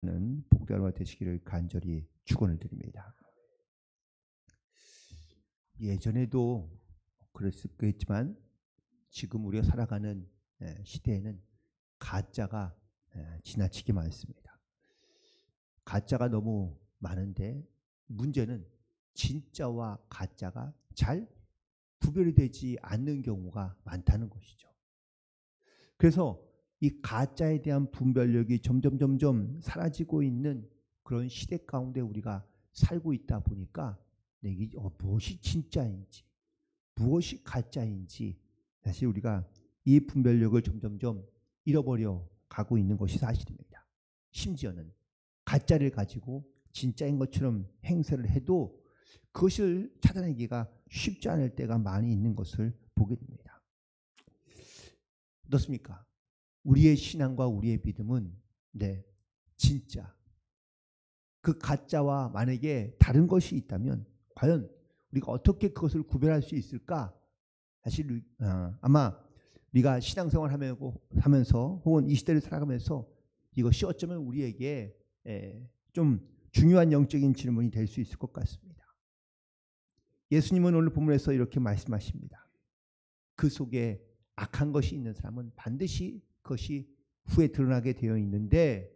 복된 하루가 되시기를 간절히 축원을 드립니다. 예전에도 그랬겠지만 지금 우리가 살아가는 시대에는 가짜가 지나치게 많습니다. 가짜가 너무 많은데 문제는 진짜와 가짜가 잘 구별이 되지 않는 경우가 많다는 것이죠. 그래서 이 가짜에 대한 분별력이 점점 사라지고 있는 그런 시대 가운데 우리가 살고 있다 보니까 이게 무엇이 진짜인지 무엇이 가짜인지 사실 우리가 이 분별력을 점점 잃어버려 가고 있는 것이 사실입니다. 심지어는 가짜를 가지고 진짜인 것처럼 행세를 해도 그것을 찾아내기가 쉽지 않을 때가 많이 있는 것을 보게 됩니다. 어떻습니까? 우리의 신앙과 우리의 믿음은 진짜 그 가짜와 만약에 다른 것이 있다면 과연 우리가 어떻게 그것을 구별할 수 있을까? 사실 아마 우리가 신앙생활 하면서 혹은 이 시대를 살아가면서 이것이 어쩌면 우리에게 좀 중요한 영적인 질문이 될 수 있을 것 같습니다. 예수님은 오늘 본문에서 이렇게 말씀하십니다. 그 속에 악한 것이 있는 사람은 반드시 그것이 후에 드러나게 되어 있는데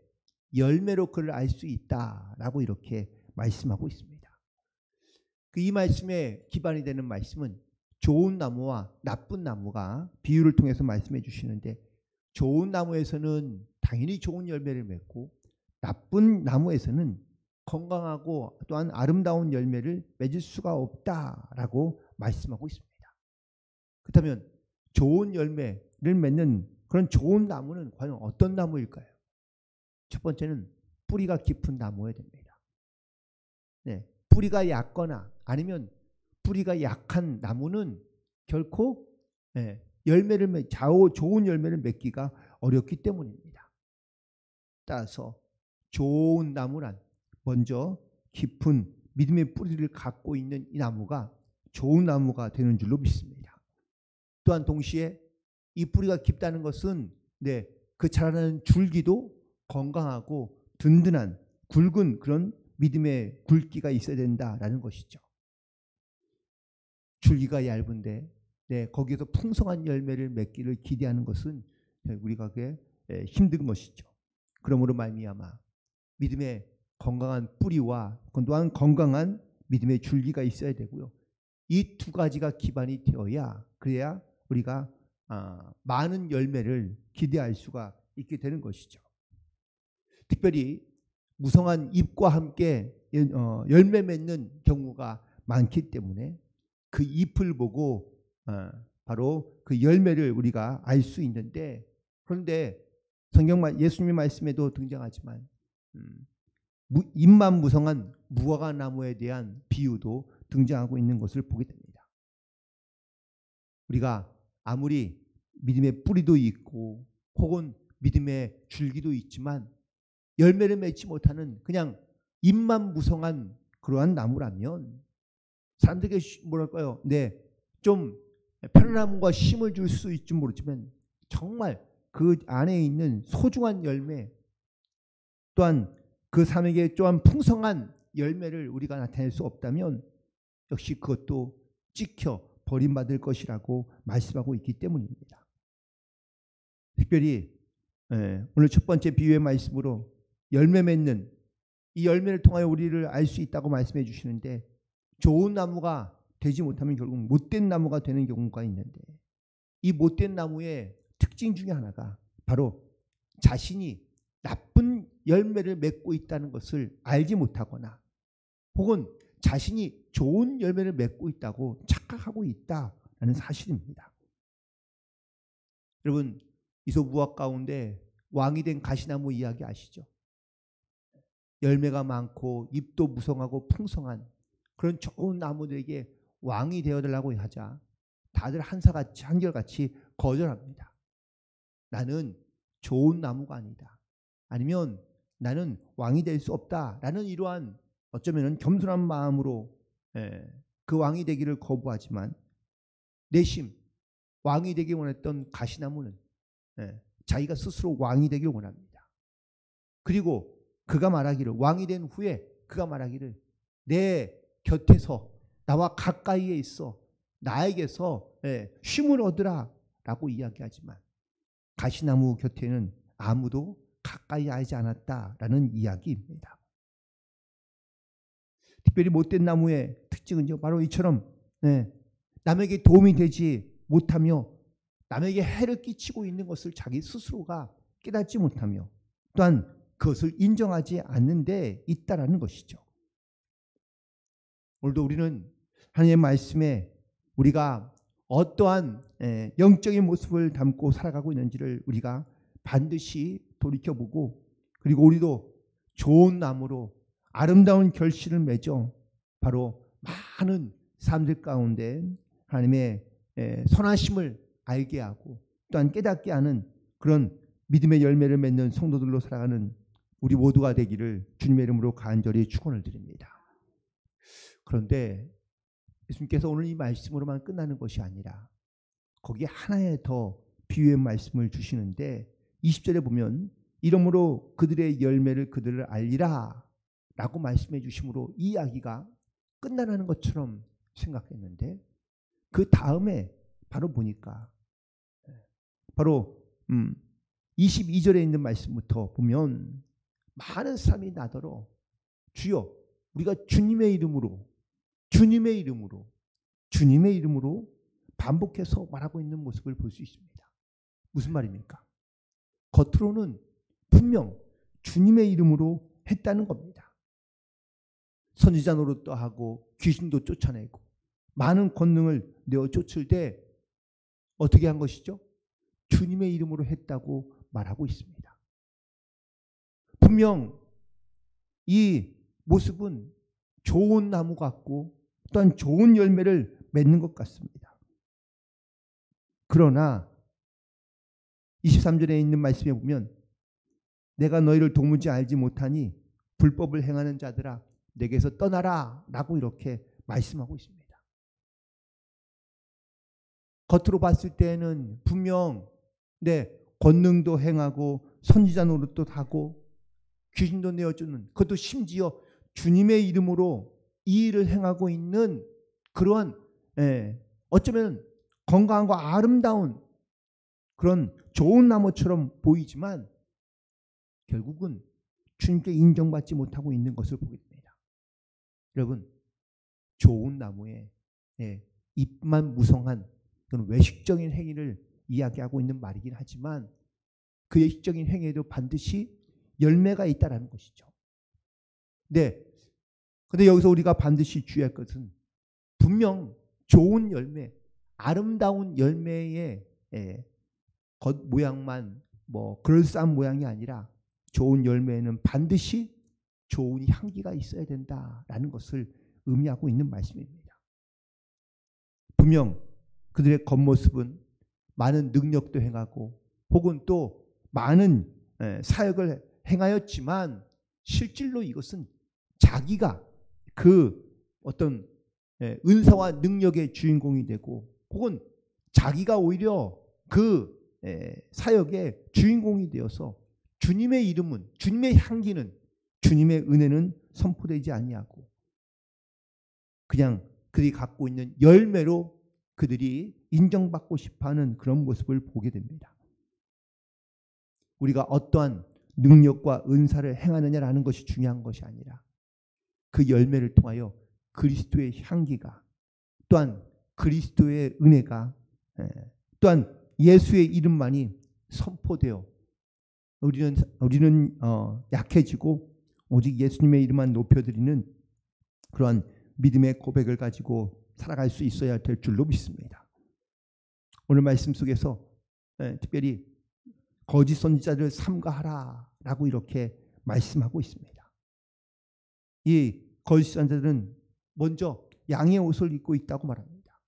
열매로 그를 알 수 있다라고 이렇게 말씀하고 있습니다. 이 말씀에 기반이 되는 말씀은 좋은 나무와 나쁜 나무가 비유를 통해서 말씀해 주시는데 좋은 나무에서는 당연히 좋은 열매를 맺고 나쁜 나무에서는 건강하고 또한 아름다운 열매를 맺을 수가 없다라고 말씀하고 있습니다. 그렇다면 좋은 열매를 맺는 그런 좋은 나무는 과연 어떤 나무일까요? 첫 번째는 뿌리가 깊은 나무여야 됩니다. 뿌리가 얕거나 아니면 뿌리가 약한 나무는 결코 좋은 열매를 맺기가 어렵기 때문입니다. 따라서 좋은 나무란 먼저 깊은 믿음의 뿌리를 갖고 있는 이 나무가 좋은 나무가 되는 줄로 믿습니다. 또한 동시에 이 뿌리가 깊다는 것은 그 자라는 줄기도 건강하고 든든한 굵은 그런 믿음의 굵기가 있어야 된다라는 것이죠. 줄기가 얇은데 거기에서 풍성한 열매를 맺기를 기대하는 것은 우리가 힘든 것이죠. 그러므로 말미암아 믿음의 건강한 뿌리와 또한 건강한 믿음의 줄기가 있어야 되고요. 이 두 가지가 기반이 되어야 그래야 우리가 많은 열매를 기대할 수가 있게 되는 것이죠. 특별히 무성한 잎과 함께 열매 맺는 경우가 많기 때문에 그 잎을 보고 바로 그 열매를 우리가 알 수 있는데 그런데 성경 예수님의 말씀에도 등장하지만 잎만 무성한 무화과 나무에 대한 비유도 등장하고 있는 것을 보게 됩니다. 우리가 아무리 믿음의 뿌리도 있고 혹은 믿음의 줄기도 있지만 열매를 맺지 못하는 그냥 잎만 무성한 그러한 나무라면 사람들에게 뭐랄까요? 좀 편안함과 힘을 줄 수 있지 모르지만 정말 그 안에 있는 소중한 열매 또한 그 사람에게 또한 풍성한 열매를 우리가 나타낼 수 없다면 역시 그것도 찍혀 버림받을 것이라고 말씀하고 있기 때문입니다. 특별히 오늘 첫 번째 비유의 말씀으로 열매 맺는 이 열매를 통하여 우리를 알 수 있다고 말씀해 주시는데 좋은 나무가 되지 못하면 결국 못된 나무가 되는 경우가 있는데 이 못된 나무의 특징 중에 하나가 바로 자신이 나쁜 열매를 맺고 있다는 것을 알지 못하거나 혹은 자신이 좋은 열매를 맺고 있다고 착각하고 있다는 사실입니다. 여러분 이솝우화 가운데 왕이 된 가시나무 이야기 아시죠? 열매가 많고 잎도 무성하고 풍성한 그런 좋은 나무들에게 왕이 되어달라고 하자 다들 한결같이 거절합니다. 나는 좋은 나무가 아니다. 아니면 나는 왕이 될 수 없다라는 이러한 어쩌면 겸손한 마음으로 그 왕이 되기를 거부하지만 내심 왕이 되기 원했던 가시나무는 자기가 스스로 왕이 되길 원합니다. 그리고 그가 말하기를, 왕이 된 후에 그가 말하기를, 내 곁에서 나와 가까이에 있어 나에게서 쉼을 얻으라 라고 이야기하지만 가시나무 곁에는 아무도 가까이 하지 않았다라는 이야기입니다. 특별히 못된 나무의 특징은요, 바로 이처럼 남에게 도움이 되지 못하며 남에게 해를 끼치고 있는 것을 자기 스스로가 깨닫지 못하며 또한 그것을 인정하지 않는 데 있다라는 것이죠. 오늘도 우리는 하나님의 말씀에 우리가 어떠한 영적인 모습을 담고 살아가고 있는지를 우리가 반드시 돌이켜보고, 그리고 우리도 좋은 나무로 아름다운 결실을 맺어 바로 많은 사람들 가운데 하나님의 선하심을 알게 하고 또한 깨닫게 하는 그런 믿음의 열매를 맺는 성도들로 살아가는 우리 모두가 되기를 주님의 이름으로 간절히 축원을 드립니다. 그런데 예수님께서 오늘 이 말씀으로만 끝나는 것이 아니라 거기에 하나의 더 비유의 말씀을 주시는데 20절에 보면 이러므로 그들의 열매를 그들을 알리라 라고 말씀해 주심으로 이 이야기가 끝나는 것처럼 생각했는데 그 다음에 바로 보니까 바로 22절에 있는 말씀부터 보면 많은 사람이 나더러 주여 우리가 주님의 이름으로 반복해서 말하고 있는 모습을 볼 수 있습니다. 무슨 말입니까? 겉으로는 분명 주님의 이름으로 했다는 겁니다. 선지자 노릇도 하고 귀신도 쫓아내고 많은 권능을 내어 쫓을 때 어떻게 한 것이죠? 주님의 이름으로 했다고 말하고 있습니다. 분명 이 모습은 좋은 나무 같고 또한 좋은 열매를 맺는 것 같습니다. 그러나 23절에 있는 말씀에 보면 내가 너희를 도무지 알지 못하니 불법을 행하는 자들아 내게서 떠나라 라고 이렇게 말씀하고 있습니다. 겉으로 봤을 때는 분명 권능도 행하고 선지자 노릇도 하고 귀신도 내어주는, 그것도 심지어 주님의 이름으로 이 일을 행하고 있는 그러한 어쩌면 건강과 아름다운 그런 좋은 나무처럼 보이지만 결국은 주님께 인정받지 못하고 있는 것을 보게 됩니다. 여러분, 좋은 나무에 잎만 무성한 그런 외식적인 행위를 이야기하고 있는 말이긴 하지만 그 외식적인 행위에도 반드시 열매가 있다라는 것이죠. 근데 여기서 우리가 반드시 주의할 것은 분명 좋은 열매, 아름다운 열매의 겉 모양만 그럴싸한 모양이 아니라 좋은 열매에는 반드시 좋은 향기가 있어야 된다라는 것을 의미하고 있는 말씀입니다. 분명 그들의 겉모습은 많은 능력도 행하고 혹은 또 많은 사역을 행하였지만 실질로 이것은 자기가 그 어떤 은사와 능력의 주인공이 되고 혹은 자기가 오히려 그 사역의 주인공이 되어서 주님의 이름은, 주님의 향기는, 주님의 은혜는 선포되지 아니하고 그냥 그들이 갖고 있는 열매로 그들이 인정받고 싶어하는 그런 모습을 보게 됩니다. 우리가 어떠한 능력과 은사를 행하느냐라는 것이 중요한 것이 아니라 그 열매를 통하여 그리스도의 향기가, 또한 그리스도의 은혜가, 또한 예수의 이름만이 선포되어 우리는 약해지고 오직 예수님의 이름만 높여드리는 그러한 믿음의 고백을 가지고 살아갈 수 있어야 될 줄로 믿습니다. 오늘 말씀 속에서 특별히 거짓 선지자를 삼가하라라고 이렇게 말씀하고 있습니다. 이 거짓 선지자들은 먼저 양의 옷을 입고 있다고 말합니다.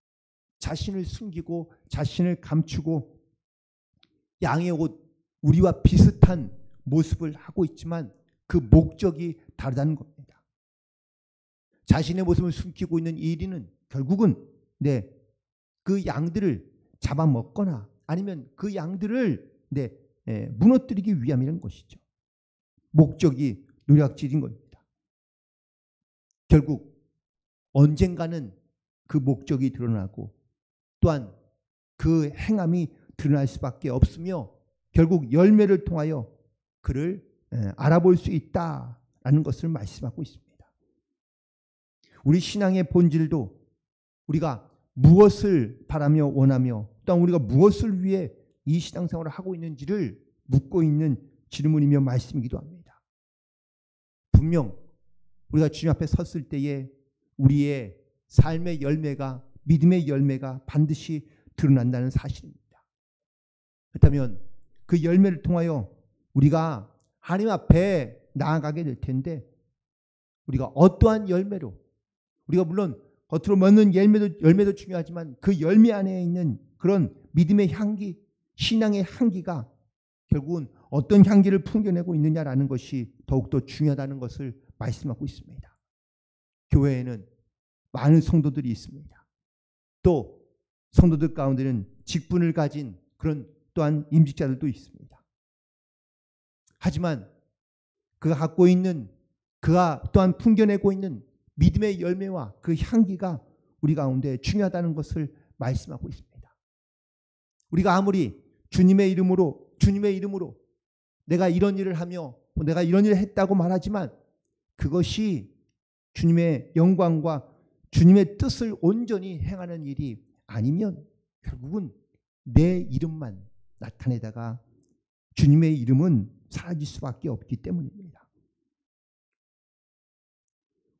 자신을 숨기고 자신을 감추고 양의 옷, 우리와 비슷한 모습을 하고 있지만 그 목적이 다르다는 겁니다. 자신의 모습을 숨기고 있는 이 일인은 결국은 그 양들을 잡아먹거나 아니면 그 양들을 무너뜨리기 위함이라는 것이죠. 목적이 노략질인 겁니다. 결국 언젠가는 그 목적이 드러나고 또한 그 행함이 드러날 수밖에 없으며 결국 열매를 통하여 그를 알아볼 수 있다라는 것을 말씀하고 있습니다. 우리 신앙의 본질도 우리가 무엇을 바라며 원하며 또한 우리가 무엇을 위해 이 신앙생활을 하고 있는지를 묻고 있는 질문이며 말씀이기도 합니다. 분명 우리가 주님 앞에 섰을 때에 우리의 삶의 열매가, 믿음의 열매가 반드시 드러난다는 사실입니다. 그렇다면 그 열매를 통하여 우리가 하나님 앞에 나아가게 될 텐데 우리가 어떠한 열매로, 우리가 물론 겉으로 맺는 열매도 중요하지만 그 열매 안에 있는 그런 믿음의 향기, 신앙의 향기가 결국은 어떤 향기를 풍겨내고 있느냐라는 것이 더욱더 중요하다는 것을 말씀하고 있습니다. 교회에는 많은 성도들이 있습니다. 또 성도들 가운데는 직분을 가진 그런 또한 임직자들도 있습니다. 하지만 그가 갖고 있는, 그가 또한 풍겨내고 있는 믿음의 열매와 그 향기가 우리 가운데 중요하다는 것을 말씀하고 있습니다. 우리가 아무리 주님의 이름으로 내가 이런 일을 하며 내가 이런 일을 했다고 말하지만 그것이 주님의 영광과 주님의 뜻을 온전히 행하는 일이 아니면 결국은 내 이름만 나타내다가 주님의 이름은 사라질 수밖에 없기 때문입니다.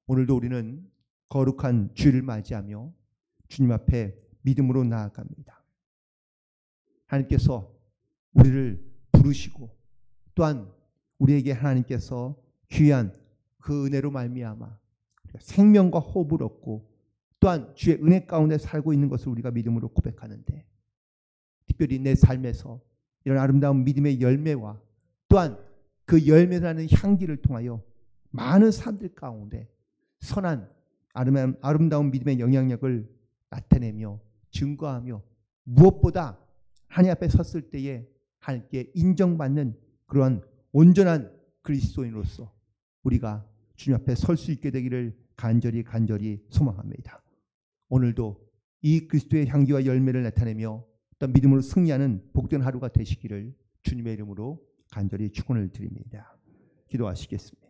오늘도 우리는 거룩한 주일을 맞이하며 주님 앞에 믿음으로 나아갑니다. 하나님께서 우리를 부르시고 또한 우리에게 하나님께서 귀한 그 은혜로 말미암아 생명과 호흡을 얻고 또한 주의 은혜 가운데 살고 있는 것을 우리가 믿음으로 고백하는데, 특별히 내 삶에서 이런 아름다운 믿음의 열매와 또한 그 열매라는 향기를 통하여 많은 사람들 가운데 선한 아름다운 믿음의 영향력을 나타내며 증거하며 무엇보다 하나님 앞에 섰을 때에 하나님께 인정받는 그러한 온전한 그리스도인으로서 우리가 주님 앞에 설 수 있게 되기를 간절히 소망합니다. 오늘도 이 그리스도의 향기와 열매를 나타내며 어떤 믿음으로 승리하는 복된 하루가 되시기를 주님의 이름으로 간절히 축원을 드립니다. 기도하시겠습니다.